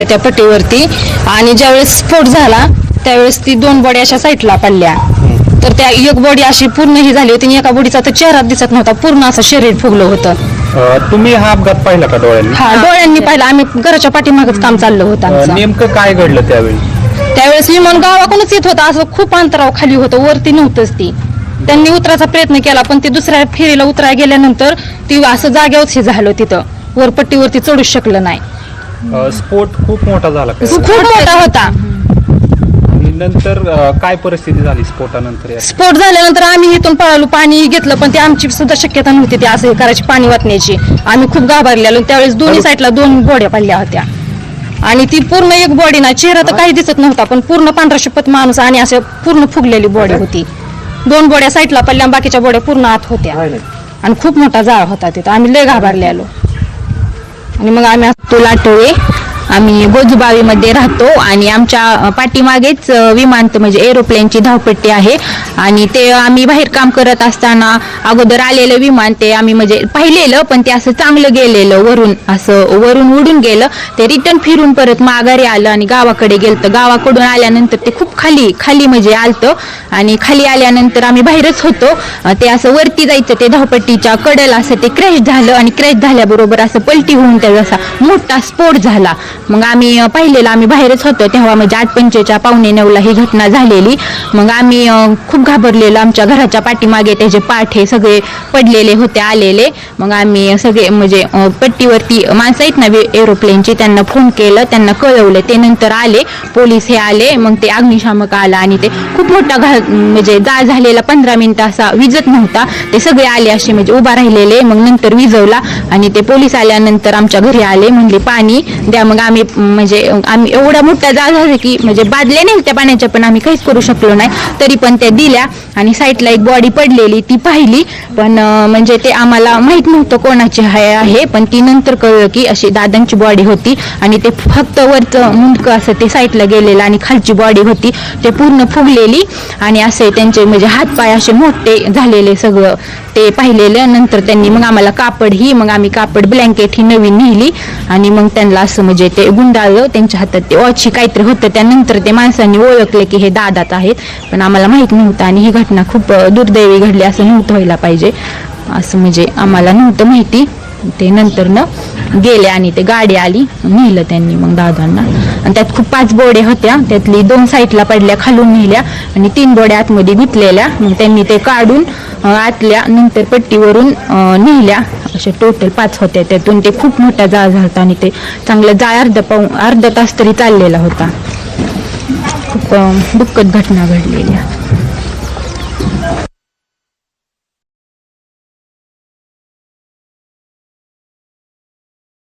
त्या पट्टीवरती आणि ज्यावेळेस स्फोट झाला त्यावेळेस ती 2 बॉडी अशा साईडला पडल्या. तर त्या एक बॉडी अशी पूर्ण ही झाली होती आणि एका बॉडीचा तर चेहरा दिसत नव्हता, पूर्ण असं शरीर फुगलं होतं. तुम्ही हा अपघात पाहिला का डोळ्यांनी? हा, डोळ्यांनी पाहिलं. आम्ही घराच्या पाठीमागच काम चाललं होतं आमचं. नेमकं काय घडलं त्यावेळी? त्यावेळेस विमान गावाकडूनच येत होतं, असं खूप अंतरावर खाली होतं, वरती नव्हतंच ती. त्यांनी उतरायचा प्रयत्न केला पण ते दुसऱ्या फेरीला उतरायला गेल्यानंतर ती असं जाग्यावरच हे झालं, तिथं वर पट्टीवरती चढूच शकलं नाही. स्फोट खूप मोठा झाला का? खूप मोठा होता. आणि नंतर काय परिस्थिती झाली स्फोटानंतर? स्फोट झाल्यानंतर आम्ही इथून पळालो, पाणी घेतलं पण ते आमची सुद्धा शक्यता नव्हती ते असं करायची, पाणी वाटण्याची. आम्ही खूप घाबरलेलो. त्यावेळेस दोन्ही साईडला 2 बॉड्या पडल्या होत्या आणि ती पूर्ण एक बॉडी ना, चेहरा तर काही दिसत नव्हता पण पूर्ण पांढरा शपथ माणूस आणि असं पूर्ण फुगलेली बॉडी होती. 2 बॉड्या साईडला पडल्या, बाकीच्या बॉड्या पूर्ण आत होत्या आणि खूप मोठा जाळ होता तिथं. आम्ही लय घाबरलेलो आणि मग आम्ही लाटोळे आम्ही बोजबावीमध्ये राहतो आणि आमच्या पाठीमागेच विमान म्हणजे एरोप्लेनची धावपट्टी आहे आणि ते आम्ही बाहेर काम करत असताना अगोदर आलेलं विमान ते आम्ही म्हणजे पाहिलेलं पण ते असं चांगलं गेलेलं, वरून उडून गेलं. ते रिटर्न फिरून परत माघारी आलं आणि गावाकडे गेलं. गावाकडून आल्यानंतर ते खूप खाली म्हणजे आलतं आणि खाली आल्यानंतर आम्ही बाहेरच होतो. ते असं वरती जायचं, ते धावपट्टीच्या कडेला असं ते क्रॅश झालं आणि क्रॅश झाल्याबरोबर असं पलटी होऊन त्याचा असा मोठा स्फोट झाला. मग आम्ही पाहिलेलं, आम्ही बाहेरच होतो तेव्हा म्हणजे 8:45 पावणे 9ला ही घटना झालेली. मग आम्ही खूप घाबरलेलो. आमच्या घराच्या पाठीमागे त्याचे पाठ सगळे पडलेले होते आलेले. मग आम्ही सगळे म्हणजे पट्टीवरती माणसं आहेत ना एरोप्लेनची, त्यांना फोन केलं, त्यांना कळवलं. ते नंतर आले, पोलीस हे आले, मग ते अग्निशामक आला आणि ते खूप मोठा म्हणजे जाळ झालेला 15 मिनिटं असा विजत नव्हता. ते सगळे आले असे म्हणजे उभा राहिलेले. मग नंतर विजवला आणि ते पोलीस आल्यानंतर आमच्या घरी आले, म्हणले पाणी द्या. मग आम्ही एवढा मोठा जाळ झाला की म्हणजे बादल्या नाही त्या पाण्याच्या, पण आम्ही काहीच करू शकलो नाही. तरी पण त्या दिल्या आणि साईडला एक बॉडी पडलेली ती पाहिली, पण म्हणजे ते आम्हाला माहित नव्हतं कोणाची आहे. पण ती नंतर कळलं की अशी दादांची बॉडी होती आणि ते फक्त वरचं मुंडकं असं ते साईडला गेलेलं आणि खालची बॉडी होती ते पूर्ण फुगलेली आणि असे त्यांचे म्हणजे हातपाय असे मोठे झालेले सगळं ते पाहिलेलं. नंतर त्यांनी मग आम्हाला मग आम्ही कापड ब्लँकेट ही नवीन नेली आणि मग त्यांना असं म्हणजे ते गुंडाळलं. त्यांच्या हातात ते वॉची काहीतरी होतं. त्यानंतर ते माणसांनी ओळखले की हे दादाच आहेत, पण आम्हाला माहित नव्हतं आणि ही घटना खूप दुर्दैवी घडली. असं नव्हतं व्हायला पाहिजे, असं म्हणजे आम्हाला नव्हतं माहिती. ते नंतर गेले आणि ते गाडी आली, नेलं त्यांनी मग दादांना. आणि त्यात खूप 5 बॉड्या होत्या, त्यातली 2 साईडला पडल्या, खालून नेल्या आणि 3 बॉड्या आतमध्ये गुंतलेल्या. मग त्यांनी ते काढून आतल्या नंतर पट्टीवरून नेल्या. अशा टोटल 5 होत्या. त्यातून ते खूप मोठा जाळ झाला आणि ते चांगलं जाळ अर्धा तास तरी चाललेला होता. खूप दुःखद घटना घडलेल्या.